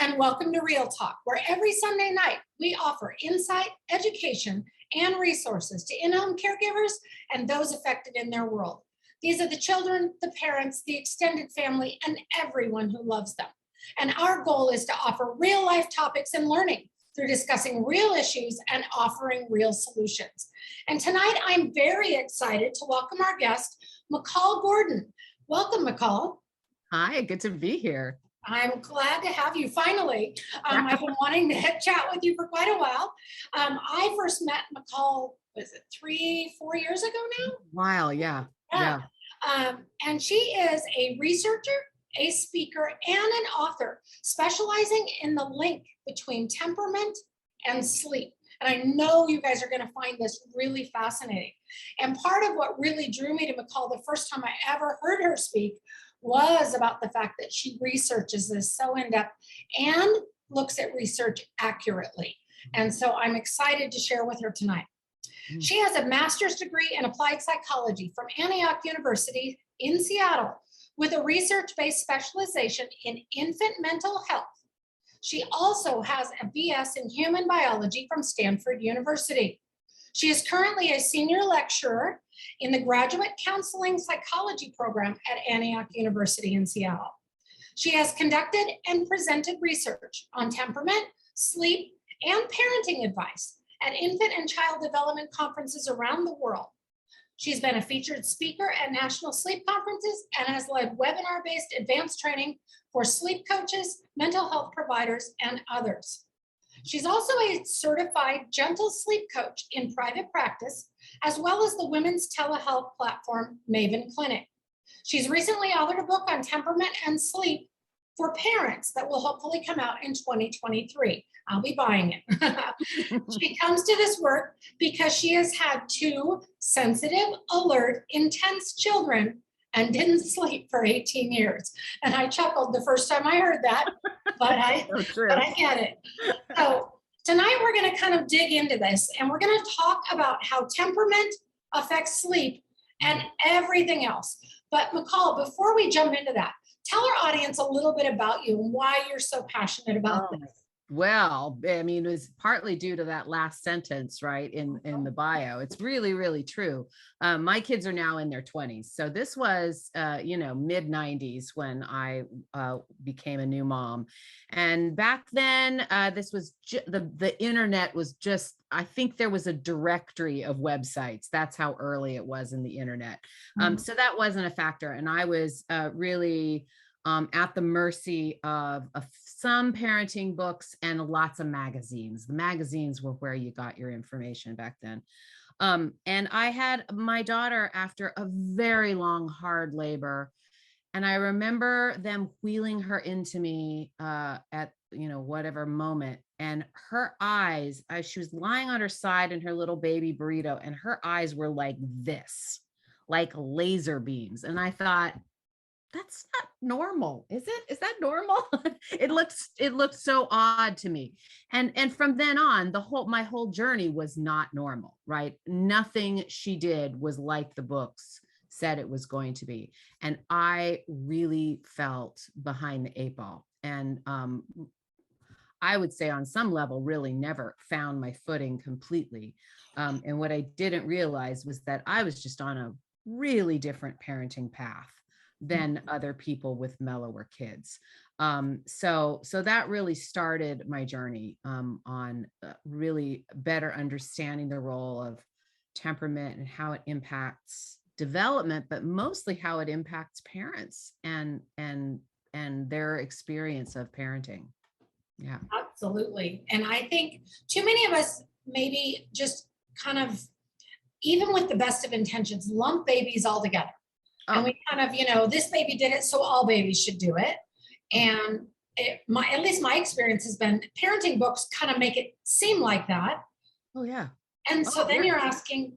and welcome to Real Talk, where every Sunday night we offer insight, education, and resources to in-home caregivers and those affected in their world. These are the children, the parents, the extended family, and everyone who loves them. And our goal is to offer real-life topics and learning through discussing real issues and offering real solutions. And tonight, I'm very excited to welcome our guest, Macall Gordon. Welcome, Macall. Hi, good to be here. I'm glad to have you finally. I've been wanting to chat with you for quite a while. I first met Macall, was it 3-4 years ago now? Wow, yeah. And she is a researcher, a speaker, and an author specializing in the link between temperament and sleep. And I know you guys are going to find this really fascinating. And part of what really drew me to Macall the first time I ever heard her speak was about the fact that she researches this so in depth and looks at research accurately. And so I'm excited to share with her tonight. She has a master's degree in applied psychology from Antioch University in Seattle with a research-based specialization in infant mental health. She also has a BS in human biology from Stanford University. She is currently a senior lecturer in the graduate counseling psychology program at Antioch University in Seattle. She has conducted and presented research on temperament, sleep, and parenting advice at infant and child development conferences around the world. She's been a featured speaker at national sleep conferences and has led webinar-based advanced training for sleep coaches, mental health providers, and others. She's also a certified gentle sleep coach in private practice, as well as the women's telehealth platform, Maven Clinic. She's recently authored a book on temperament and sleep for parents that will hopefully come out in 2023. I'll be buying it. She comes to this work because she has had 2 sensitive, alert, intense children and didn't sleep for 18 years. And I chuckled the first time I heard that, but I get it. So tonight we're going to kind of dig into this, and we're going to talk about how temperament affects sleep and everything else. But Macall, before we jump into that, tell our audience a little bit about you and why you're so passionate about this. Well, I mean, it was partly due to that last sentence, right, in the bio. It's really, really true. My kids are now in their 20s. So this was, mid 90s when I became a new mom. And back then, this was the internet was just, I think there was a directory of websites. That's how early it was in the internet. So that wasn't a factor. And I was really at the mercy of some parenting books and lots of magazines. The magazines were where you got your information back then. And I had my daughter after a very long, hard labor. And I remember them wheeling her into me at, whatever moment. And her eyes, she was lying on her side in her little baby burrito, and her eyes were like this, like laser beams. And I thought, that's not normal, is it? Is that normal? It looked so odd to me. And from then on, my whole journey was not normal, right? Nothing she did was like the books said it was going to be. And I really felt behind the 8 ball. And I would say on some level, really never found my footing completely. And what I didn't realize was that I was just on a really different parenting path than other people with mellower kids. So that really started my journey on really better understanding the role of temperament and how it impacts development, but mostly how it impacts parents and their experience of parenting. Yeah, absolutely. And I think too many of us maybe just kind of, even with the best of intentions, lump babies all together. And we kind of, this baby did it, so all babies should do it. And at least my experience has been parenting books kind of make it seem like that. Oh, yeah. And so then you're asking,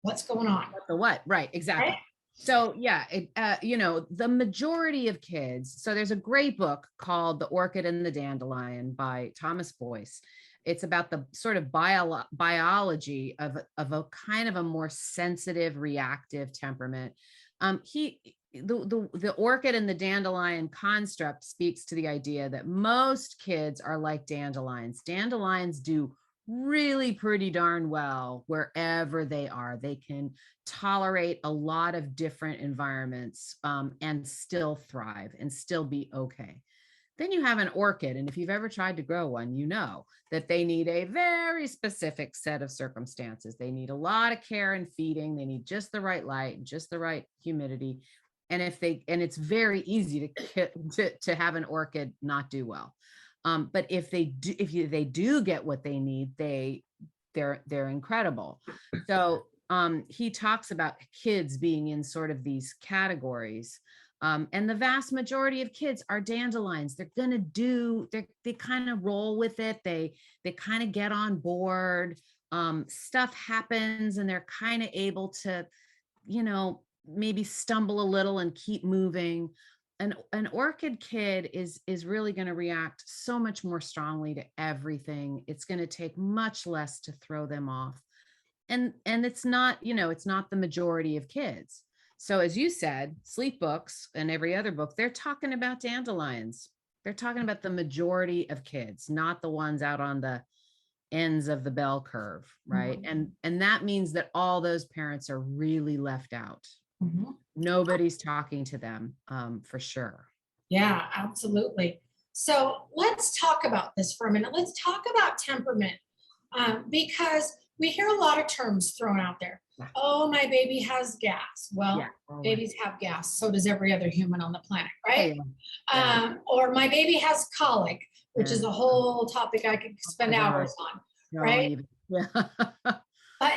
what's going on? The what? Right, exactly. Right? So yeah, the majority of kids, so there's a great book called The Orchid and the Dandelion by Thomas Boyce. It's about the sort of biology of a kind of a more sensitive, reactive temperament. the orchid and the dandelion construct speaks to the idea that most kids are like dandelions. Dandelions do really pretty darn well wherever they are. They can tolerate a lot of different environments, and still thrive and still be okay. Then you have an orchid, and if you've ever tried to grow one, you know that they need a very specific set of circumstances. They need a lot of care and feeding. They need just the right light, just the right humidity. And it's very easy to have an orchid not do well. But if they do get what they need, they're incredible. So he talks about kids being in sort of these categories. And the vast majority of kids are dandelions. They're going to they kind of roll with it. They kind of get on board. Stuff happens and they're kind of able to, maybe stumble a little and keep moving. An orchid kid is really going to react so much more strongly to everything. It's going to take much less to throw them off. And it's not, it's not the majority of kids. So as you said, sleep books and every other book, they're talking about dandelions. They're talking about the majority of kids, not the ones out on the ends of the bell curve, right? Mhm. And that means that all those parents are really left out. Mhm. Nobody's talking to them, for sure. Yeah, absolutely. So let's talk about this for a minute. Let's talk about temperament, because we hear a lot of terms thrown out there. Yeah. Oh, my baby has gas. Well, Yeah. Oh, babies have gas. So does every other human on the planet, right? yeah. Yeah. Or my baby has colic, which is Yeah. a whole topic I could spend Oh, hours on, don't right? even. Yeah. But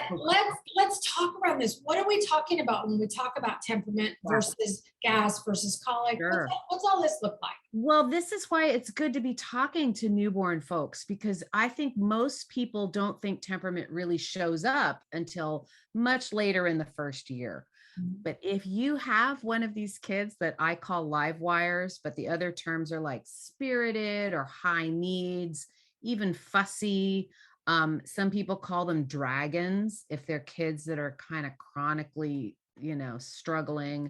let's talk around this. What are we talking about when we talk about temperament versus gas versus colic? Sure. What's all this look like? Well, this is why it's good to be talking to newborn folks, because I think most people don't think temperament really shows up until much later in the first year. But if you have one of these kids that I call live wires, but the other terms are like spirited or high needs, even fussy. Some people call them dragons if they're kids that are kind of chronically, struggling.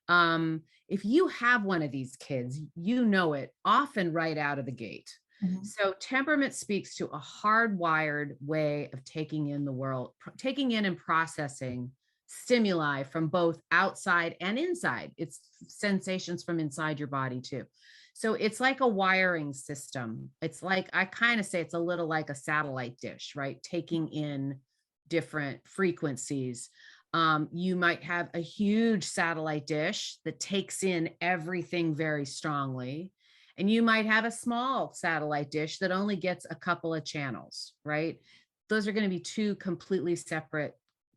If you have one of these kids, you know it often right out of the gate. Mhm. So temperament speaks to a hardwired way of taking in the world, taking in and processing stimuli from both outside and inside. It's sensations from inside your body too. So it's like a wiring system. It's like, I kind of say it's a little like a satellite dish, right? Taking in different frequencies. You might have a huge satellite dish that takes in everything very strongly. And you might have a small satellite dish that only gets a couple of channels, right? Those are going to be two completely separate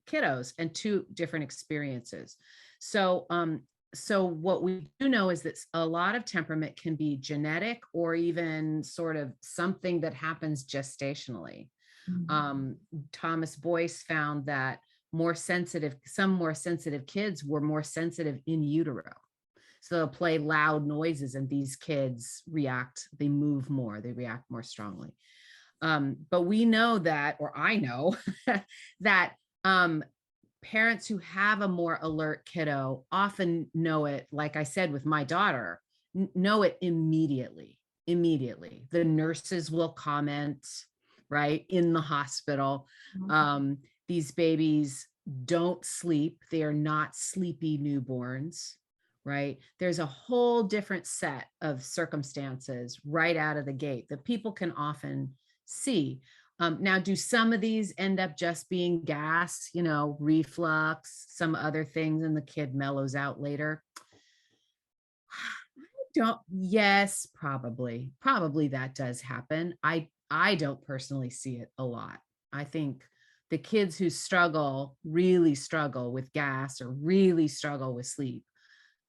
kiddos and two different experiences. So what we do know is that a lot of temperament can be genetic or even sort of something that happens gestationally. Thomas Boyce found that some more sensitive kids were more sensitive in utero. So they'll play loud noises and these kids they move more, they react more strongly. But we know that, or I know that parents who have a more alert kiddo often know it, like I said with my daughter, know it immediately. The nurses will comment, right, in the hospital. These babies don't sleep. They are not sleepy newborns, right? There's a whole different set of circumstances right out of the gate that people can often see. Now, do some of these end up just being gas, reflux, some other things, and the kid mellows out later? Yes, probably that does happen. I don't personally see it a lot. I think the kids who really struggle with gas or really struggle with sleep,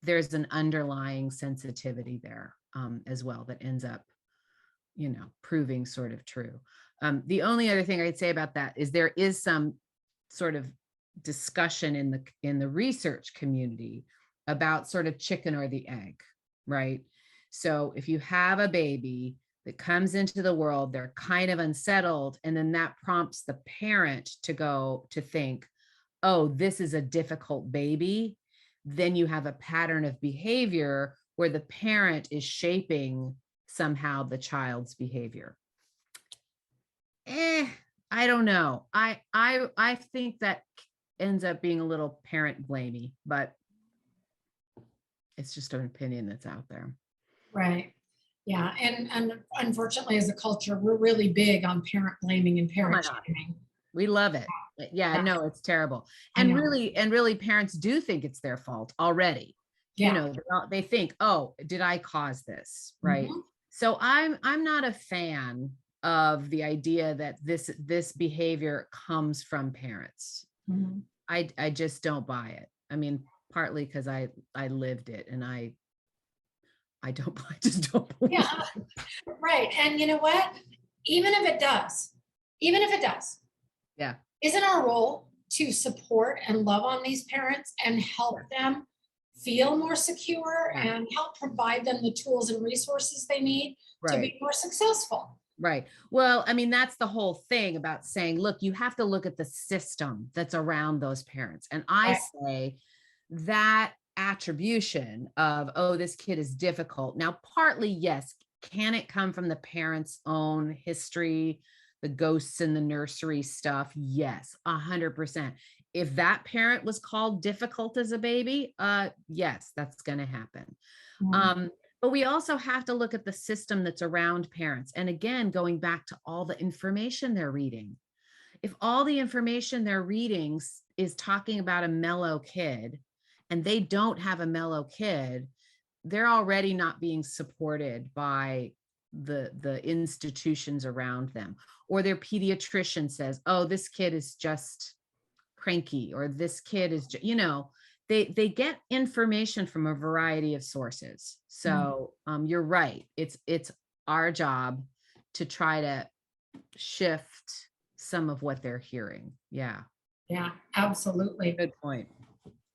there's an underlying sensitivity there, as well, that ends up, proving sort of true. The only other thing I'd say about that is there is some sort of discussion in the research community about sort of chicken or the egg, right? So if you have a baby that comes into the world, they're kind of unsettled, and then that prompts the parent to think, oh, this is a difficult baby. then you have a pattern of behavior where the parent is shaping somehow the child's behavior. I don't know. I think that ends up being a little parent blamey, but it's just an opinion that's out there. Right. Yeah. And unfortunately, as a culture, we're really big on parent blaming and Oh parent my God. shaming. We love it. Yeah, Yeah, no, it's terrible. I And know. really parents do think it's their fault already. You Yeah. know, they think, oh, did I cause this? Right. Mhm. So I'm not a fan of the idea that this behavior comes from parents. Mhm. I just don't buy it. I mean, partly because I lived it, and I don't I just don't believe Yeah. it. Right. And you know what? Even if it does, even if it does, Yeah. isn't our role to support and love on these parents and help them feel more secure Yeah. and help provide them the tools and resources they need to Right. be more successful? Right. Well, I mean, that's the whole thing about saying, look, you have to look at the system that's around those parents. And I Right. say that attribution of, oh, this kid is difficult. Now, partly, yes, can it come from the parents' own history, the ghosts in the nursery stuff? Yes, 100%. If that parent was called difficult as a baby, yes, that's going to happen. Mhm. Um, but we also have to look at the system that's around parents. And again, going back to all the information they're reading. If all the information they're reading is talking about a mellow kid, and they don't have a mellow kid, they're already not being supported by the institutions around them. Or their pediatrician says, oh, this kid is just cranky, or this kid is, they get information from a variety of sources. So you're right. It's our job to try to shift some of what they're hearing. Yeah. Yeah, absolutely. Good point.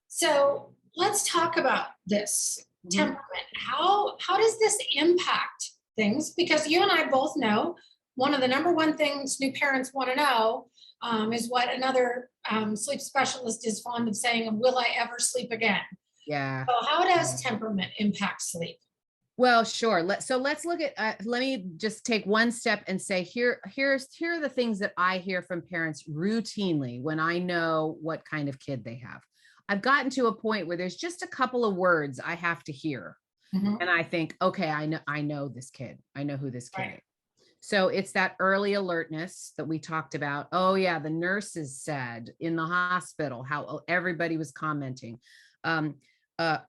So let's talk about this Mhm. temperament. How does this impact things? Because you and I both know one of the number one things new parents want to know is what another sleep specialist is fond of saying: "Will I ever sleep again?" Yeah. So how does temperament impact sleep? Well, sure. Let's look at, let me just take one step and say, here are the things that I hear from parents routinely when I know what kind of kid they have. I've gotten to a point where there's just a couple of words I have to hear. Mhm. And I think, okay, I know this kid. I know who this kid Right. is. So it's that early alertness that we talked about. Oh yeah, the nurses said in the hospital how everybody was commenting. Um,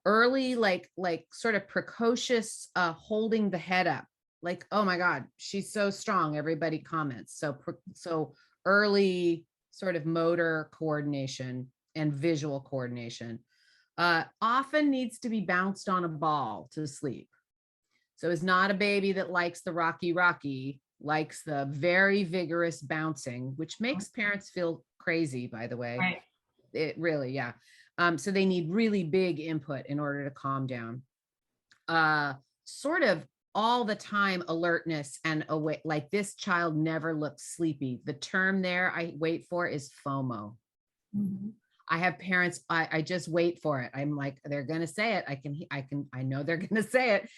Early, like sort of precocious holding the head up. Like, oh my God, she's so strong. Everybody comments. So early sort of motor coordination and visual coordination often needs to be bounced on a ball to sleep. So it's not a baby that likes the rocky, likes the very vigorous bouncing, which makes parents feel crazy, by the way. Right. It really, yeah. So they need really big input in order to calm down. Sort of all the time alertness and awake, like this child never looks sleepy. The term there I wait for is FOMO. Mhm. I have parents, I just wait for it. I'm like, they're going to say it. I know they're going to say it.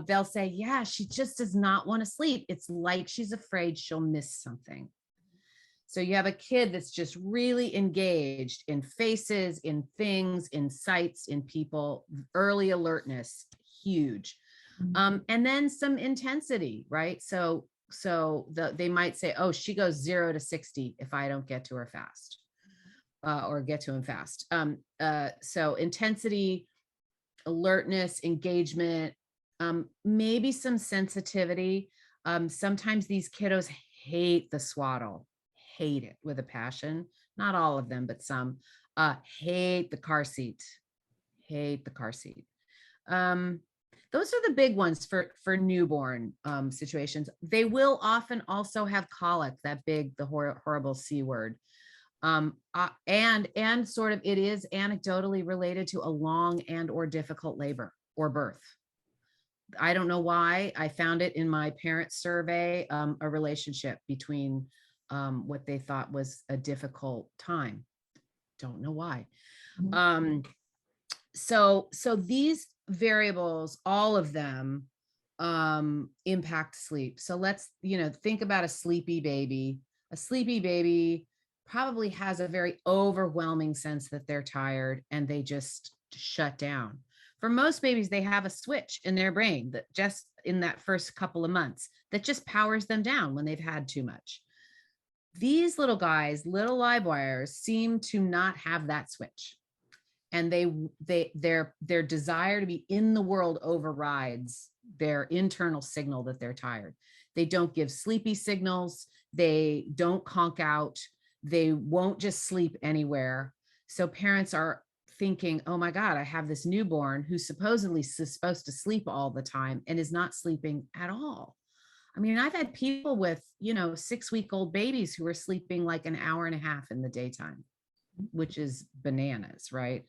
They'll say, yeah, she just does not want to sleep. It's like she's afraid she'll miss something. So you have a kid that's just really engaged in faces, in things, in sights, in people, early alertness, huge. And then some intensity, right? They might say, oh, she goes 0 to 60 if I don't get to her fast. Or get to him fast. So intensity, alertness, engagement, maybe some sensitivity. Sometimes these kiddos hate the swaddle, hate it with a passion. Not all of them, but some hate the car seat, hate the car seat. Those are the big ones for newborn situations. They will often also have colic, that big, the horrible C word. And sort of it is anecdotally related to a long and or difficult labor or birth. I don't know why. I found it in my parents survey, a relationship between what they thought was a difficult time. Don't know why. Mhm. Um, So these variables, all of them, impact sleep. So let's, think about a sleepy baby. A sleepy baby probably has a very overwhelming sense that they're tired and they just shut down. For most babies, they have a switch in their brain that just in that first couple of months that just powers them down when they've had too much. These little guys, little live wires, seem to not have that switch, and their desire to be in the world overrides their internal signal that they're tired. They don't give sleepy signals. They don't conk out. They won't just sleep anywhere. So parents are thinking, oh my God, I have this newborn who's supposedly supposed to sleep all the time and is not sleeping at all. I mean, I've had people with, 6-week-old babies who are sleeping like an hour and a half in the daytime, which is bananas, right?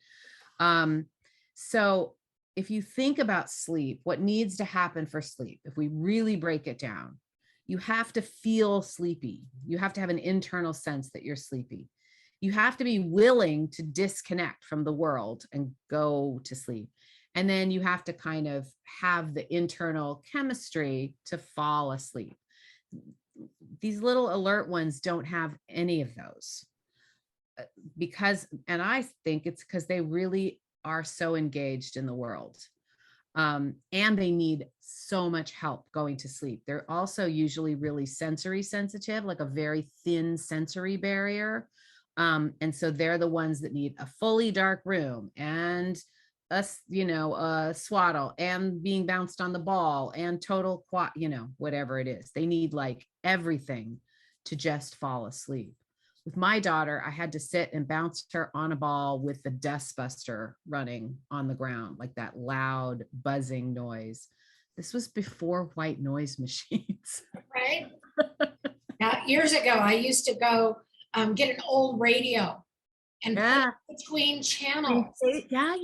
So if you think about sleep, what needs to happen for sleep, if we really break it down, you have to feel sleepy. You have to have an internal sense that you're sleepy. You have to be willing to disconnect from the world and go to sleep. And then you have to kind of have the internal chemistry to fall asleep. These little alert ones don't have any of those and I think it's because they really are so engaged in the world. And they need so much help going to sleep. They're also usually really sensory sensitive, like a very thin sensory barrier. And so they're the ones that need a fully dark room and a swaddle and being bounced on the ball and total whatever it is. They need like everything to just fall asleep. With my daughter, I had to sit and bounce her on a ball with the dust buster running on the ground, like that loud buzzing noise. This was before white noise machines. Right? Now, years ago, I used to go get an old radio and put it between channels. Yeah.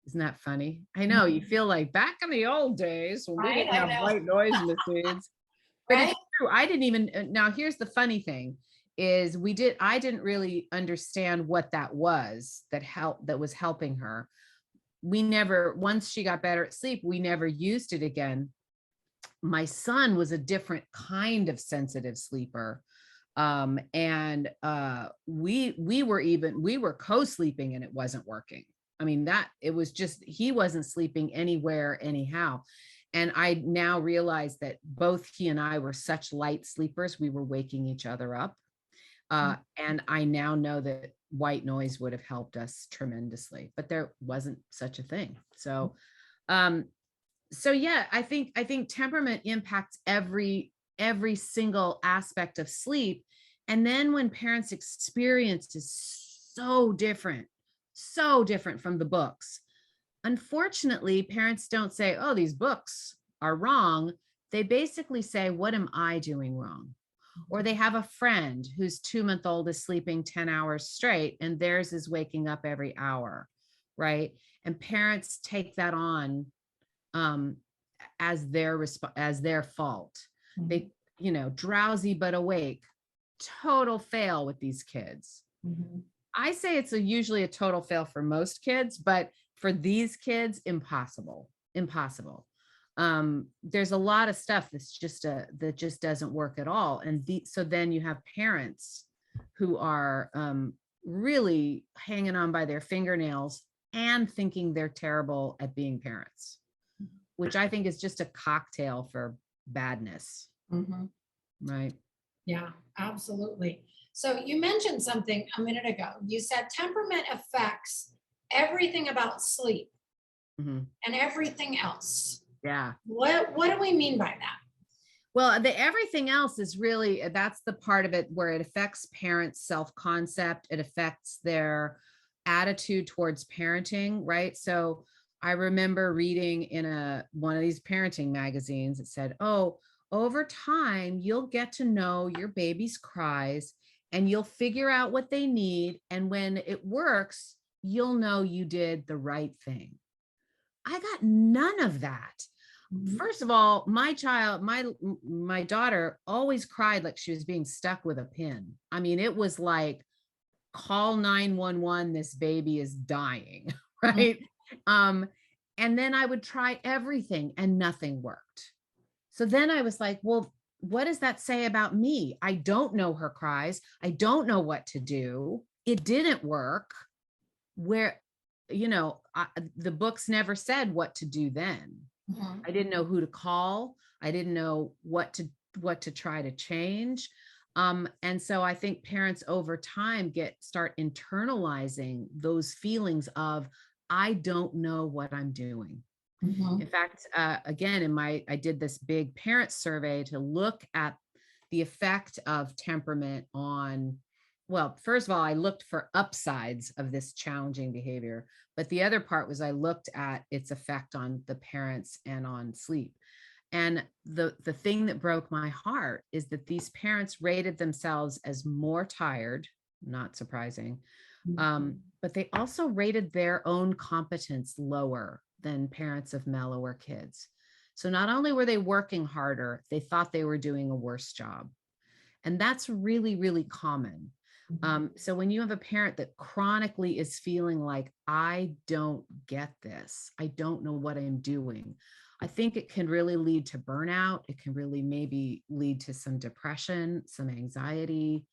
Isn't that funny? I know, you feel like back in the old days when we didn't have white noise machines. But it's true. I didn't even, now here's the funny thing is I didn't really understand what that was that was helping her. Once she got better at sleep, we never used it again. My son was a different kind of sensitive sleeper. And we were co-sleeping and it wasn't working. I mean, it was just, he wasn't sleeping anywhere anyhow. And I now realize that both he and I were such light sleepers, we were waking each other up. And I now know that white noise would have helped us tremendously, but there wasn't such a thing. So yeah, I think temperament impacts every single aspect of sleep. And then when parents' experience is so different from the books, unfortunately, parents don't say, oh, these books are wrong. They basically say, what am I doing wrong? Or they have a friend whose 2-month-old is sleeping 10 hours straight and theirs is waking up every hour, right? And parents take that on as their fault. They, drowsy but awake, total fail with these kids. I say it's usually a total fail for most kids, but for these kids, impossible. There's a lot of stuff that just doesn't work at all. And so then you have parents who are really hanging on by their fingernails and thinking they're terrible at being parents, which I think is just a cocktail for badness. Right. Yeah, absolutely. So you mentioned something a minute ago. You said temperament affects everything about sleep and everything else. Yeah. What do we mean by that? Well, everything else is really, that's the part of it where it affects parents' self-concept. It affects their attitude towards parenting, right? So I remember reading in one of these parenting magazines, it said, oh, over time, you'll get to know your baby's cries and you'll figure out what they need. And when it works, you'll know you did the right thing. I got none of that. First of all, my daughter always cried like she was being stuck with a pin. I mean, it was like, call 911, this baby is dying, right? And then I would try everything and nothing worked. So then I was like, well, what does that say about me? I don't know her cries. I don't know what to do. It didn't work. Where, the books never said what to do then. Mhm. I didn't know who to call. I didn't know what to try to change. And so I think parents over time start internalizing those feelings of, I don't know what I'm doing. In Mhm. fact, again, I did this big parent survey to look at the effect of temperament on, well, first of all, I looked for upsides of this challenging behavior, but the other part was I looked at its effect on the parents and on sleep. And the thing that broke my heart is that these parents rated themselves as more tired, not surprising, but they also rated their own competence lower than parents of mellower kids. So not only were they working harder, they thought they were doing a worse job. And that's really, really common. So when you have a parent that chronically is feeling like, I don't get this, I don't know what I'm doing, I think it can really lead to burnout. It can really maybe lead to some depression, some anxiety,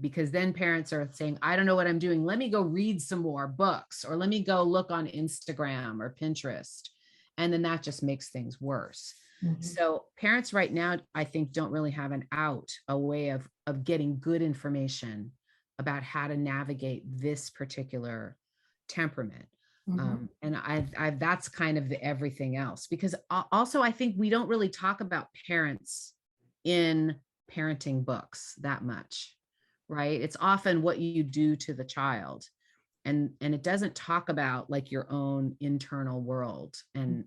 because then parents are saying, I don't know what I'm doing. Let me go read some more books, or let me go look on Instagram or Pinterest. And then that just makes things worse. Mhm. So parents right now, I think, don't really have a way of getting good information about how to navigate this particular temperament. Mhm. And I've that's kind of the everything else, because also I think we don't really talk about parents in parenting books that much, right? It's often what you do to the child, and it doesn't talk about like your own internal world and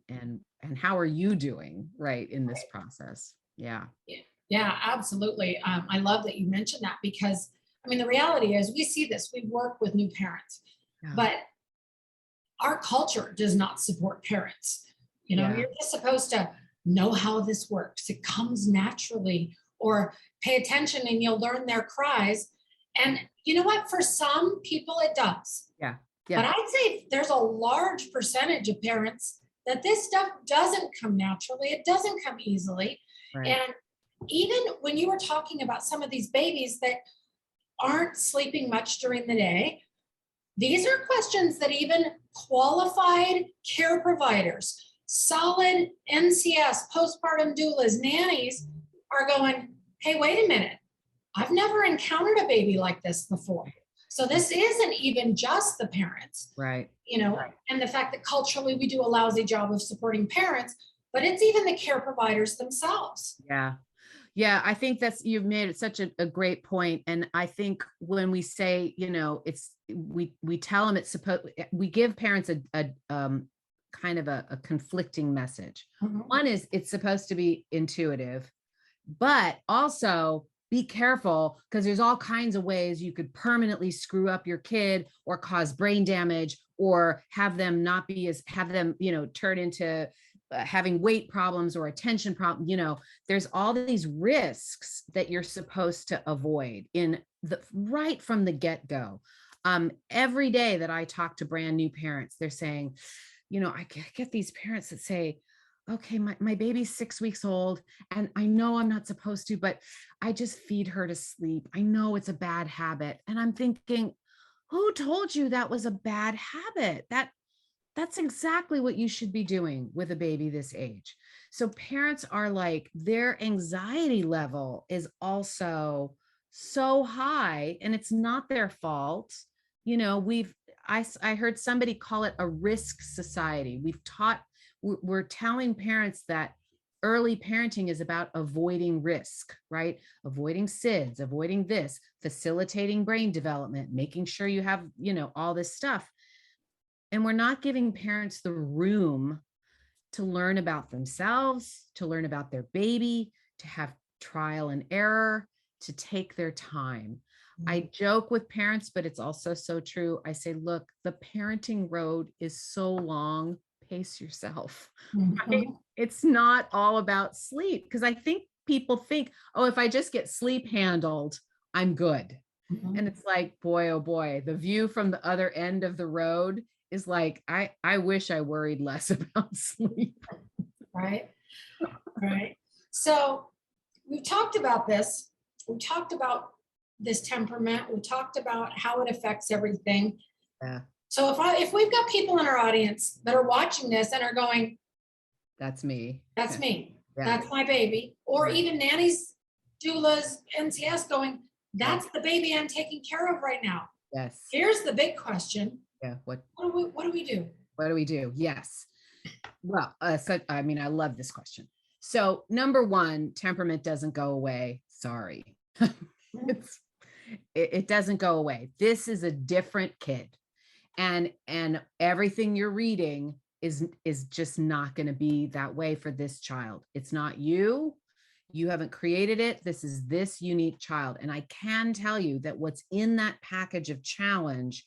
how are you doing right in this process. Yeah. Yeah, yeah, absolutely. I love that you mentioned that because, I mean, the reality is we see this, we work with new parents, Yeah. but our culture does not support parents. Yeah. You're just supposed to know how this works. It comes naturally, or pay attention and you'll learn their cries. And you know what? For some people, it does. Yeah. But Yeah. I'd say there's a large percentage of parents that this stuff doesn't come naturally, it doesn't come easily. Right. And even when you were talking about some of these babies that aren't sleeping much during the day, these are questions that even qualified care providers, solid NCS, postpartum doulas, nannies are going, hey, wait a minute. I've never encountered a baby like this before. So this isn't even just the parents, Right. and the fact that culturally we do a lousy job of supporting parents, but it's even the care providers themselves. Yeah. Yeah, I think you've made it such a great point. And I think when we say, we tell them we give parents a kind of a conflicting message. Mhm. One is it's supposed to be intuitive, but also be careful because there's all kinds of ways you could permanently screw up your kid or cause brain damage or have them turn into having weight problems or attention problems. There's all these risks that you're supposed to avoid right from the get-go. Every day that I talk to brand new parents, they're saying, I get these parents that say, okay, my baby's 6 weeks old and I know I'm not supposed to, but I just feed her to sleep. I know it's a bad habit. And I'm thinking, who told you that was a bad habit? That's exactly what you should be doing with a baby this age. So parents are like, their anxiety level is also so high and it's not their fault. I heard somebody call it a risk society. We're telling parents that early parenting is about avoiding risk, right? Avoiding SIDS, avoiding this, facilitating brain development, making sure you have, all this stuff. And we're not giving parents the room to learn about themselves, to learn about their baby, to have trial and error, to take their time. I joke with parents, but it's also so true. I say, look, the parenting road is so long, pace yourself. Right? Mhm. It's not all about sleep, because I think people think, oh, if I just get sleep handled, I'm good. Mhm. And it's like, boy, oh boy, the view from the other end of the road is like, I wish I worried less about sleep. Right. Right. So we've talked about this. We talked about this temperament. We talked about how it affects everything. Yeah, So if we've got people in our audience that are watching this and are going, that's me. that's me, Yeah. that's my baby, or Right. even nannies, doulas, NCS going, Yeah. that's the baby I'm taking care of right now. Yes. Here's the big question. Yeah. What do we do? What do we do? Yes. Well, so, I mean, I love this question. So number one, temperament doesn't go away. Sorry. It's, it doesn't go away. This is a different kid. And everything you're reading is just not going to be that way for this child. It's not you. You haven't created it. This is this unique child. And I can tell you that what's in that package of challenge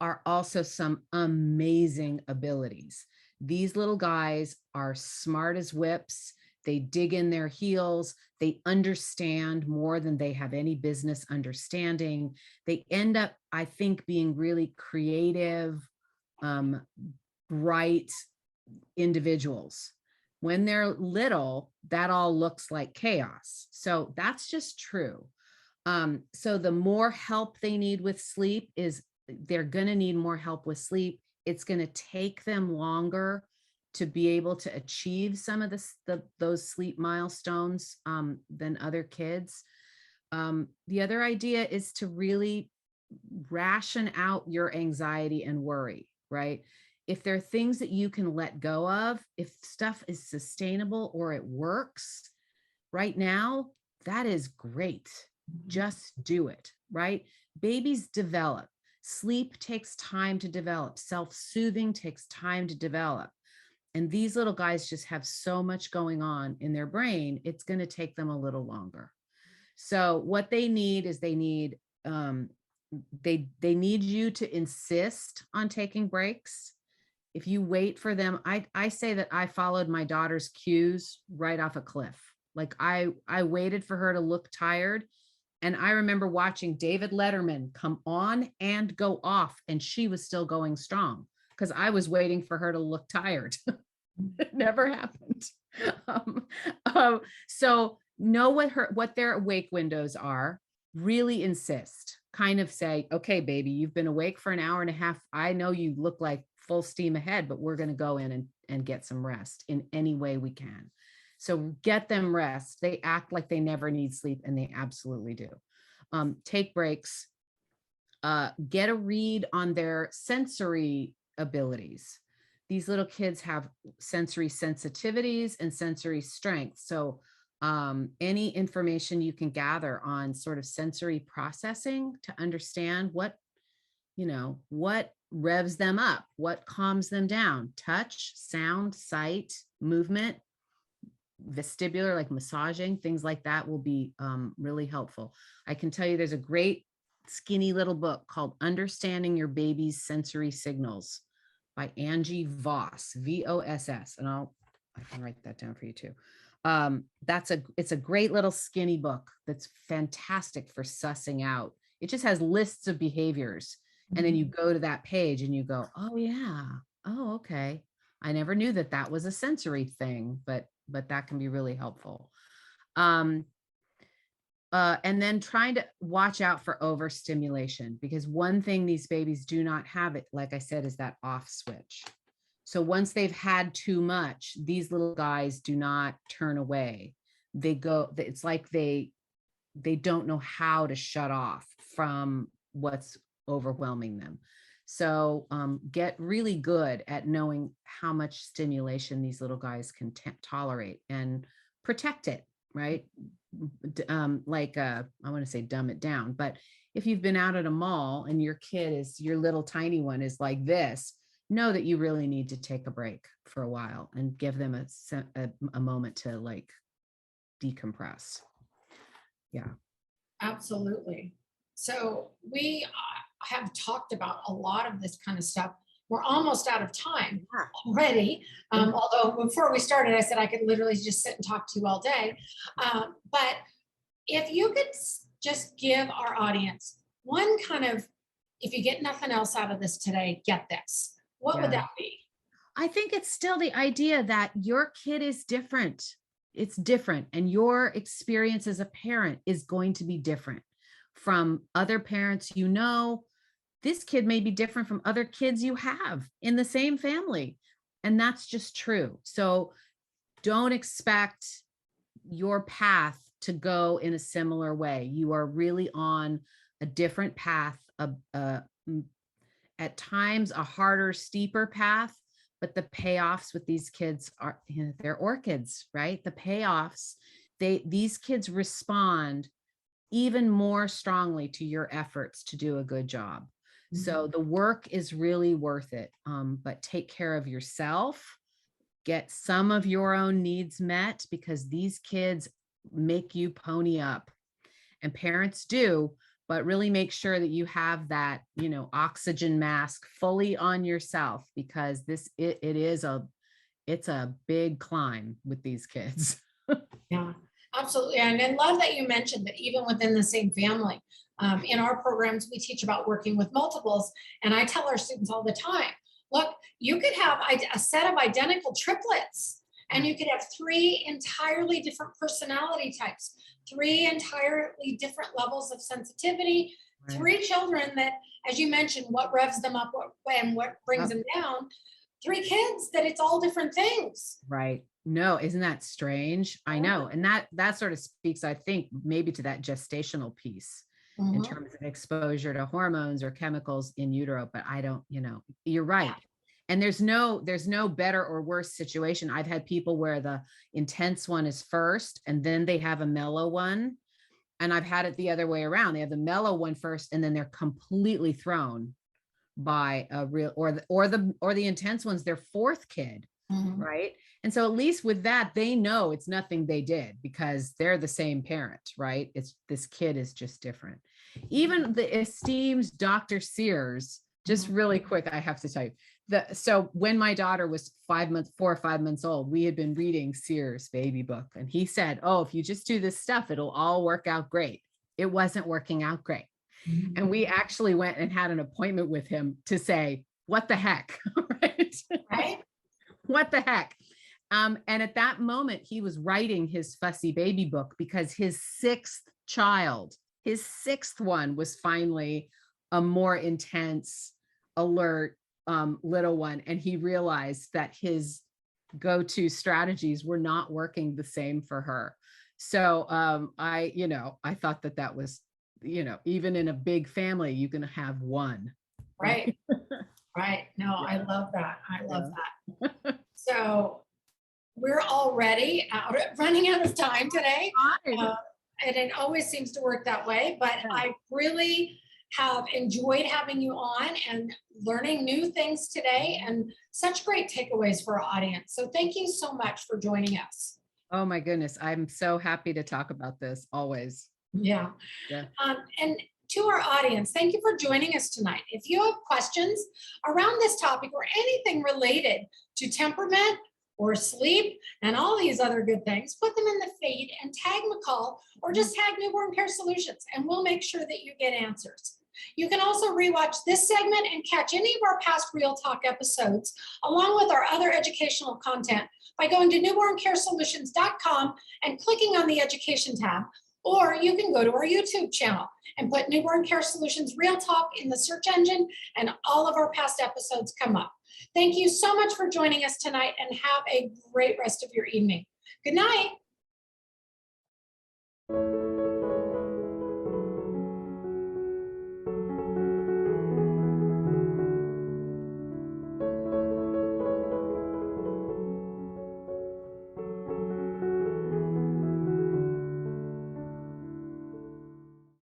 are also some amazing abilities. These little guys are smart as whips. They dig in their heels. They understand more than they have any business understanding. They end up, I think, being really creative, bright individuals. When they're little, that all looks like chaos. So that's just true. So the more help they need with sleep is they're going to need more help with sleep. It's going to take them longer to be able to achieve some of those sleep milestones than other kids. The other idea is to really ration out your anxiety and worry, right? If there are things that you can let go of, if stuff is sustainable or it works right now, that is great. Just do it, right? Babies develop. Sleep takes time to develop. Self-soothing takes time to develop. And these little guys just have so much going on in their brain, it's going to take them a little longer. So what they need is they need you to insist on taking breaks. If you wait for them, I say that I followed my daughter's cues right off a cliff. Like I waited for her to look tired. And I remember watching David Letterman come on and go off, and she was still going strong because I was waiting for her to look tired. It never happened. So know what their awake windows are. Really insist. Kind of say, okay, baby, you've been awake for an hour and a half. I know you look like full steam ahead, but we're going to go in and get some rest in any way we can. So get them rest. They act like they never need sleep, and they absolutely do. Take breaks. Get a read on their sensory abilities. These little kids have sensory sensitivities and sensory strengths. So any information you can gather on sort of sensory processing to understand what revs them up, what calms them down, touch, sound, sight, movement, vestibular, like massaging, things like that will be really helpful. I can tell you there's a great skinny little book called Understanding Your Baby's Sensory Signals by Angie Voss, Voss. And I can write that down for you too. It's a great little skinny book that's fantastic for sussing out. It just has lists of behaviors. And then you go to that page and you go, oh yeah, oh, okay. I never knew that was a sensory thing, but that can be really helpful. And then trying to watch out for overstimulation, because one thing these babies do not have, it, like I said, is that off switch. So once they've had too much, these little guys do not turn away. They go, it's like they don't know how to shut off from what's overwhelming them. So get really good at knowing how much stimulation these little guys can tolerate and protect it, right? I want to say dumb it down, but if you've been out at a mall and your little tiny one is like this, know that you really need to take a break for a while and give them a moment to like decompress. Yeah. Absolutely. So we have talked about a lot of this kind of stuff. We're almost out of time already. Although before we started, I said I could literally just sit and talk to you all day. But if you could just give our audience one kind of, if you get nothing else out of this today, get this. What would Yeah. that be? I think it's still the idea that your kid is different. It's different. And your experience as a parent is going to be different from other parents. This kid may be different from other kids you have in the same family. And that's just true. So don't expect your path to go in a similar way. You are really on a different path, at times a harder, steeper path, but the payoffs with these kids are, they're orchids, right? The payoffs, these kids respond even more strongly to your efforts to do a good job. So the work is really worth it. But take care of yourself, get some of your own needs met, because these kids make you pony up, and parents do, but really make sure that you have that, oxygen mask fully on yourself, because it's a big climb with these kids. Yeah, absolutely. And I love that you mentioned that even within the same family, in our programs, we teach about working with multiples. And I tell our students all the time, look, you could have a set of identical triplets, and you could have 3 entirely different personality types, 3 entirely different levels of sensitivity, Right. 3 children that, as you mentioned, what revs them up, what brings them down, 3 kids that it's all different things. Right. No, isn't that strange? I know. And that sort of speaks, I think, maybe to that gestational piece in terms of exposure to hormones or chemicals in utero, but I don't, you're right. And there's no better or worse situation. I've had people where the intense one is first and then they have a mellow one. And I've had it the other way around. They have the mellow one first and then they're completely thrown by a real, or the intense one's their 4th kid. Right. And so at least with that, they know it's nothing they did because they're the same parent, right? This kid is just different. Even the esteemed Dr. Sears, just really quick, I have to tell you, so when my daughter was 4 or 5 months old, we had been reading Sears' baby book. And he said, oh, if you just do this stuff, it'll all work out great. It wasn't working out great. And we actually went and had an appointment with him to say, what the heck? Right? What the heck? And at that moment, he was writing his fussy baby book because his 6th one was finally a more intense, alert, little one. And he realized that his go-to strategies were not working the same for her. So I thought that was, even in a big family, you can have one. Right. Right. No, I love that. I love that. So we're already running out of time today. And it always seems to work that way, but I really have enjoyed having you on and learning new things today, and such great takeaways for our audience. So thank you so much for joining us. Oh my goodness. I'm so happy to talk about this always. Yeah. And to our audience, thank you for joining us tonight. If you have questions around this topic or anything related to temperament or sleep and all these other good things, put them in the feed and tag Macall or just tag Newborn Care Solutions, and we'll make sure that you get answers. You can also rewatch this segment and catch any of our past Real Talk episodes, along with our other educational content, by going to newborncaresolutions.com and clicking on the Education tab. Or you can go to our YouTube channel and put Newborn Care Solutions Real Talk in the search engine, and all of our past episodes come up. Thank you so much for joining us tonight, and have a great rest of your evening. Good night.